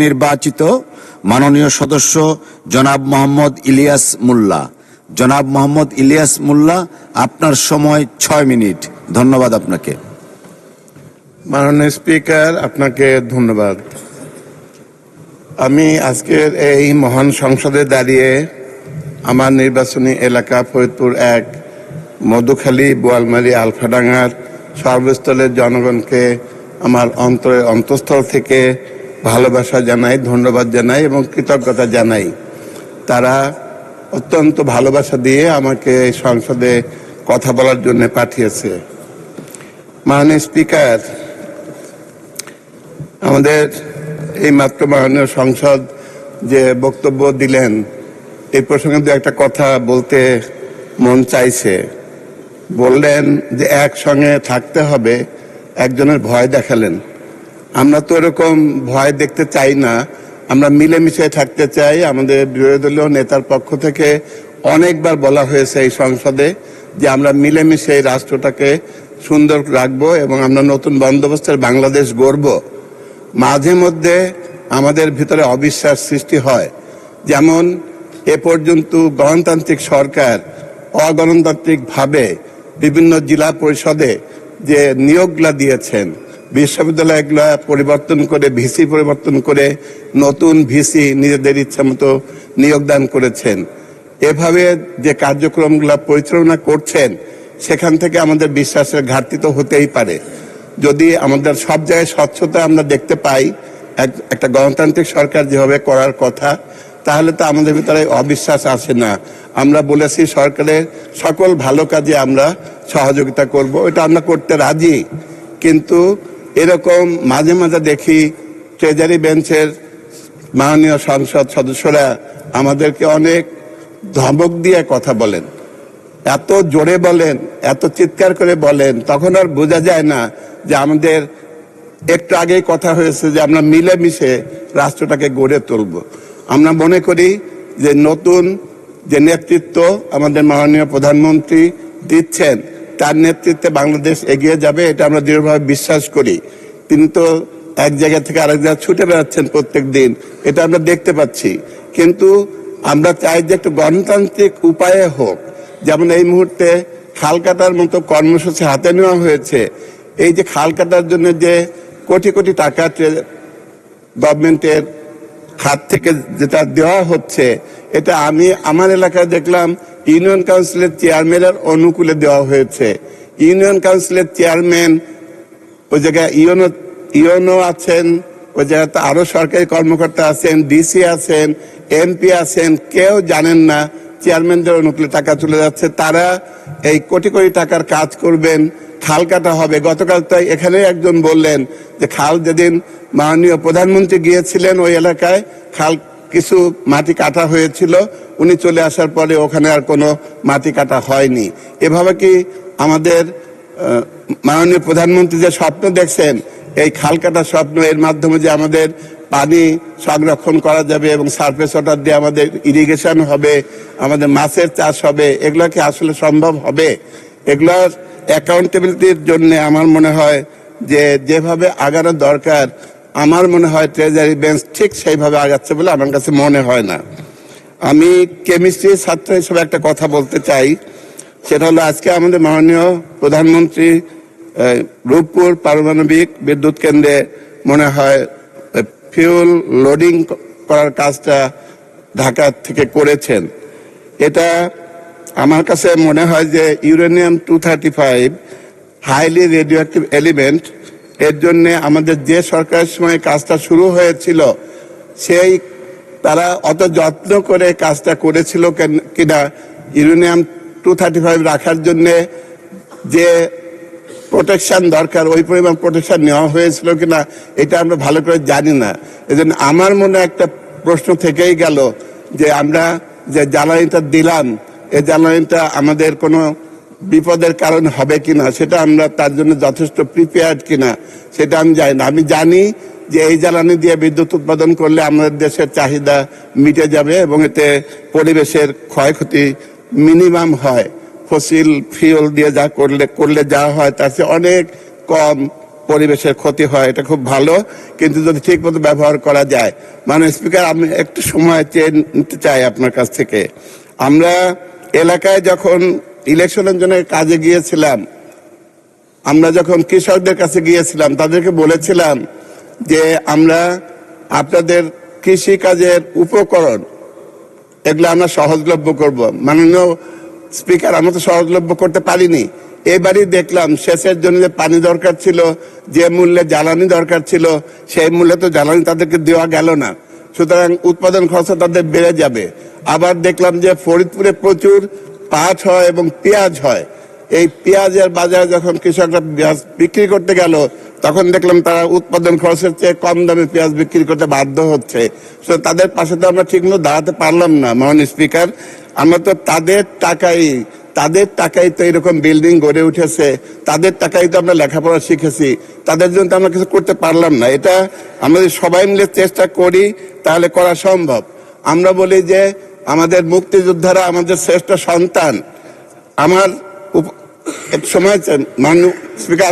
নির্বাচিত মাননীয় সদস্য জনাব মোহাম্মদ ইলিয়াস মোল্লা। জনাব মোহাম্মদ ইলিয়াস মোল্লা, আপনার সময় 6 মিনিট। ধন্যবাদ আপনাকে। মাননীয় স্পিকার, আপনাকে ধন্যবাদ। আমি আজকের এই মহান সংসদে দাঁড়িয়ে আমার নির্বাচনী এলাকা ফরিদপুর 1 মধুখালী বোয়ালমারী আলফাডাঙ্গার সর্বস্তরের জনগণকে আমার অন্তঃস্থল থেকে ভালোবাসা জানাই, ধন্যবাদ জানাই এবং কৃতজ্ঞতা জানাই। তারা অত্যন্ত ভালোবাসা দিয়ে আমাকে সংসদে কথা বলার জন্য পাঠিয়েছে। মাননীয় স্পিকার, আমাদের এই মাত্র মাননীয় সংসদ যে বক্তব্য দিলেন, এই প্রসঙ্গে দু একটা কথা বলতে মন চাইছে। বললেন যে একসঙ্গে থাকতে হবে, একজনের ভয় দেখালেন। আমরা তো এরকম ভয় দেখতে চাই না, আমরা মিলেমিশে থাকতে চাই। আমাদের বিরোধী দলীয় নেতার পক্ষ থেকে অনেকবার বলা হয়েছে এই সংসদে যে আমরা মিলেমিশে এই রাষ্ট্রটাকে সুন্দর রাখবো এবং আমরা নতুন বন্দোবস্তের বাংলাদেশ গড়ব। মাঝে মধ্যে আমাদের ভিতরে অবিশ্বাস সৃষ্টি হয়, যেমন এ পর্যন্ত গণতান্ত্রিক সরকার অগণতান্ত্রিকভাবে বিভিন্ন জেলা পরিষদে যে নিয়োগগুলা দিয়েছেন, বিশ্ববিদ্যালয়গুলা পরিবর্তন করে ভিসি পরিবর্তন করে নতুন ভিসি নিজেদের ইচ্ছা মতো নিয়োগদান করেছেন। এভাবে যে কার্যক্রমগুলা পরিচালনা করছেন, সেখান থেকে আমাদের বিশ্বাসের ঘাটতি তো হতেই পারে। যদি আমাদের সব জায়গায় স্বচ্ছতা আমরা দেখতে পাই, একটা গণতান্ত্রিক সরকার যেভাবে করার কথা, তাহলে তো আমাদের ভিতরে অবিশ্বাস আসে না। আমরা বলেছি সরকারের সকল ভালো কাজে আমরা সহযোগিতা করব, এটা আমরা করতে রাজি। কিন্তু এরকম মাঝে মাঝে দেখি ট্রেজারি বেঞ্চের মাননীয় সংসদ সদস্যরা আমাদেরকে অনেক ধমক দিয়ে কথা বলেন, এত জোরে বলেন, এত চিৎকার করে বলেন, তখন আর বোঝা যায় না যে আমাদের একটু আগেই কথা হয়েছে যে আমরা মিলেমিশে রাষ্ট্রটাকে গড়ে তুলব। আমরা মনে করি যে নতুন যে নেতৃত্ব আমাদের মাননীয় প্রধানমন্ত্রী দিচ্ছেন, তার নেতৃত্বে বাংলাদেশ এগিয়ে যাবে, এটা আমরা দৃঢ়ভাবে বিশ্বাস করি। তিনি তো এক জায়গা থেকে আরেক জায়গায় ছুটে বেড়াচ্ছেন প্রত্যেক দিন, এটা আমরা দেখতে পাচ্ছি। কিন্তু আমরা চাই যে একটু গণতান্ত্রিক উপায়ে হোক। যেমন এই মুহূর্তে খাল কাটার মতো কর্মসূচি হাতে নেওয়া হয়েছে। এই যে খাল কাটার জন্য যে কোটি কোটি টাকা গভর্নমেন্টের হাত থেকে যেটা দেওয়া হচ্ছে, এটা আমি আমার এলাকায় দেখলাম ইউনিয়ন কাউন্সিলের চেয়ারম্যানের অনুকূলে দেওয়া হয়েছে। ইউনিয়ন কাউন্সিলের চেয়ারম্যান, ওই জায়গায় ইউনো আছেন, ওই জায়গাতে আরো সরকারি কর্মকর্তা আছেন, ডিসি আছেন, এমপি আছেন, কেউ জানেন না চেয়ারম্যানদের অনুকূলে টাকা চলে যাচ্ছে। তারা এই কোটি কোটি টাকার কাজ করবেন, খাল কাটা হবে। গতকাল তাই এখানে একজন বললেন যে খাল যেদিন মাননীয় প্রধানমন্ত্রী গিয়েছিলেন ওই এলাকায়, খাল কিছু মাটি কাটা হয়েছিল, উনি চলে আসার পরে ওখানে আর কোনো মাটি কাটা হয়নি। এভাবে কি আমাদের মাননীয় প্রধানমন্ত্রী যে স্বপ্ন দেখছেন, এই খাল কাটার স্বপ্ন, এর মাধ্যমে যে আমাদের পানি সংরক্ষণ করা যাবে এবং সারফেস ওয়াটার দিয়ে আমাদের ইরিগেশন হবে, আমাদের মাছের চাষ হবে, এগুলো কি আসলে সম্ভব হবে? এগুলোর অ্যাকাউন্টেবিলিটির জন্য আমার মনে হয় যে যেভাবে আগানো দরকার, আমার মনে হয় ট্রেজারি বেঞ্চ ঠিক সেইভাবে আগাচ্ছে বলে আমার কাছে মনে হয় না। আমি কেমিস্ট্রি ছাত্র হিসেবে একটা কথা বলতে চাই, সেটা হলো আজকে আমাদের মাননীয় প্রধানমন্ত্রী রূপপুর পারমাণবিক বিদ্যুৎ কেন্দ্রে মনে হয় ফিউল লোডিং করার কাজটা ঢাকা থেকে করেছেন। এটা আমার কাছে মনে হয় যে uranium 235 highly radio active element, এর জন্য আমাদের যে সরকারের সময় কাজটা শুরু হয়েছিল, সেই তারা অত যত্ন করে কাজটা করেছিল কিনা, ইউরেনিয়াম 235 রাখার জন্য যে প্রোটেকশন দরকার ওই পরিমাণ প্রোটেকশন নেওয়া হয়েছিল কিনা, এটা আমরা ভালো করে জানি না। এজন্য আমার মনে একটা প্রশ্ন থেকেই গেল যে আমরা যে জ্বালানিটা দিলাম, এই জ্বালানিটা আমাদের কোনো বিপদের কারণ হবে কিনা, সেটা আমরা তার জন্য যথেষ্ট প্রিপেয়ার্ড কিনা সেটা আমি জানি না। আমি জানি যে এই জ্বালানি দিয়ে বিদ্যুৎ উৎপাদন করলে আমাদের দেশের চাহিদা মিটে যাবে এবং এতে পরিবেশের ক্ষয়ক্ষতি মিনিমাম হয়। ফসিল ফিউল দিয়ে যা করলে যা হয় তার চেয়ে অনেক কম পরিবেশের ক্ষতি হয়, এটা খুব ভালো, কিন্তু যদি ঠিক মতো ব্যবহার করা যায়। মাননীয় স্পিকার, আমি একটু সময় চেয়ে নিতে চাই আপনার কাছ থেকে। আমরা এলাকায় যখন ইলেকশনের জন্য কাজে গিয়েছিলাম, আমরা যখন কৃষকদের কাছে গিয়েছিলাম, তাদেরকে বলেছিলাম যে আমরা আপনাদের কৃষি কাজের উপকরণ এগুলো আমরা সহজলভ্য করব। মাননীয় স্পিকার, আমরা তো সহজলভ্য করতে পারিনি। এবারই দেখলাম সেচের জন্য যে পানি দরকার ছিল, যে মূল্যে জ্বালানি দরকার ছিল, সেই মূল্যে তো জ্বালানি তাদেরকে দেওয়া গেল না। সুতরাং উৎপাদন খরচ তাদের বেড়ে যাবে। আবার দেখলাম যে ফরিদপুরে প্রচুর পাট হয় এবং পেঁয়াজ হয়। এই পেঁয়াজের বাজারে যখন কৃষকরা পেঁয়াজ বিক্রি করতে গেল, তখন দেখলাম তারা উৎপাদন খরচের চেয়ে কম দামে পেঁয়াজ বিক্রি করতে বাধ্য হচ্ছে। তাদের পাশে তো আমরা ঠিকমতো দাঁড়াতে পারলাম না। মাননীয় স্পিকার, আমরা তো তাদের টাকাই তো এরকম বিল্ডিং গড়ে উঠেছে, তাদের টাকাই তো আমরা লেখাপড়া শিখেছি, তাদের জন্য তো আমরা কিছু করতে পারলাম না। এটা আমরা যদি সবাই মিলে চেষ্টা করি তাহলে করা সম্ভব। আমরা বলি যে আমাদের মুক্তিযোদ্ধারা আমাদের শ্রেষ্ঠ সন্তান। আমার এক সময় মাননীয় স্পিকার,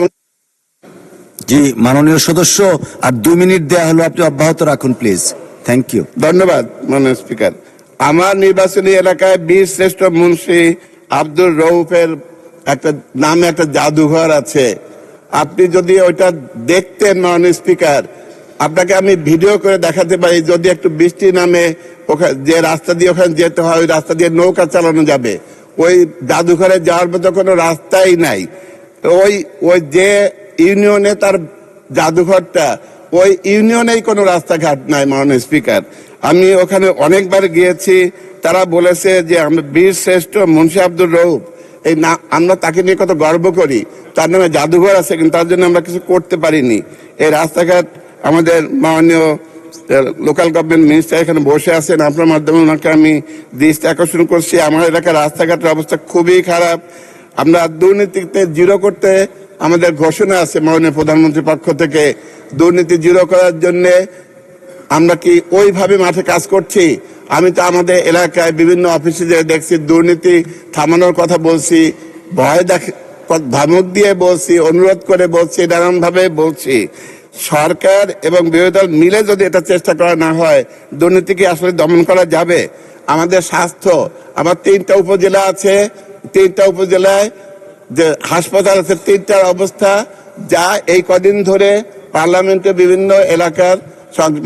জি মাননীয় সদস্য, আর 2 মিনিট দেয়া হলো, আপনি অব্যাহত রাখুন প্লিজ। Thank you. ধন্যবাদ মাননীয় স্পিকার। আমার নির্বাচনী এলাকায় বীর শ্রেষ্ঠ মুন্সি আব্দুর রউফের নামে একটা জাদুঘর আছে। আপনি যদি ওইটা দেখতেন মাননীয় স্পিকার, আপনাকে আমি ভিডিও করে দেখাতে পারি। যদি একটু বৃষ্টি নামে, যে রাস্তা দিয়ে ওখানে যেতে হয়, ওই রাস্তা দিয়ে নৌকা চালানো যাবে। ওই জাদুঘরে যাওয়ার মতো কোনো রাস্তাই নাই। ওই যে ইউনিয়নে তার জাদুঘরটা, ওই ইউনিয়নেই কোনো রাস্তাঘাট নাই মাননীয় স্পিকার। আমি ওখানে অনেকবার গিয়েছি। তারা বলেছে যে আমরা বীর শ্রেষ্ঠ মুন্সি আব্দুর রউফ, এই না, আমরা তাকে নিয়ে কত গর্ব করি, তার নামে জাদুঘর আছে, কিন্তু তার জন্য আমরা কিছু করতে পারিনি। এই রাস্তাঘাট আমাদের মাননীয় লোকাল গভর্নমেন্ট মিনিস্টার এখানে বসে আছেন, আপনার মাধ্যমে ওনাকে আমি দৃষ্টি আকর্ষণ করছি। আমার এলাকার রাস্তাঘাটের অবস্থা খুবই খারাপ। আমরা দুর্নীতিতে জিরো করতে আমাদের ঘোষণা আছে মাননীয় প্রধানমন্ত্রীর পক্ষ থেকে। দুর্নীতি জিরো করার জন্য আমরা কি ওইভাবে মাঠে কাজ করছি? আমি তো আমাদের এলাকায় বিভিন্ন অফিসে যে দেখছি দুর্নীতি থামানোর কথা বলছি, ভয় ধমক দিয়ে বলছি, অনুরোধ করে বলছি, নানান ভাবে বলছি। সরকার এবং বিরোধী দল মিলে যদি এটা চেষ্টা করা না হয়, দুর্নীতিকে আসলে দমন করা যাবে? আমাদের স্বাস্থ্য, আমার 3টা উপজেলা আছে, 3টা উপজেলায় যে হাসপাতাল আছে, 3টার অবস্থা যা এই কদিন ধরে পার্লামেন্টে বিভিন্ন এলাকার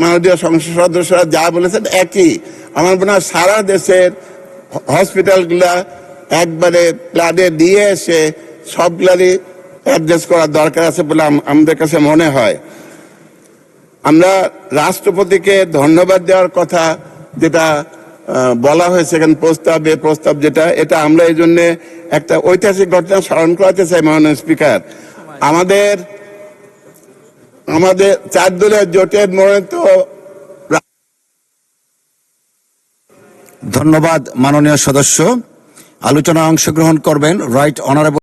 মাননীয় সংসদ সদস্যরা যা বলেছেন একই। আমার মনে হয় সারা দেশের হসপিটালগুলা একবারে প্ল্যানে নিয়ে এসে সবগুলারই অ্যাড্রেস করার দরকার আছে বলে আমাদের কাছে মনে হয়। আমরা রাষ্ট্রপতিকে ধন্যবাদ দেওয়ার কথা যেটা বলা হয়েছে এখানে প্রস্তাব যেটা, এটা আমরা এই জন্য একটা ঐতিহাসিক ঘটনা স্মরণ করাতে চাই মাননীয় স্পিকার। আমাদের 4 দলের জোটের মনোনীত। ধন্যবাদ মাননীয় সদস্য। আলোচনায় অংশগ্রহণ করবেন রাইট অনারেবল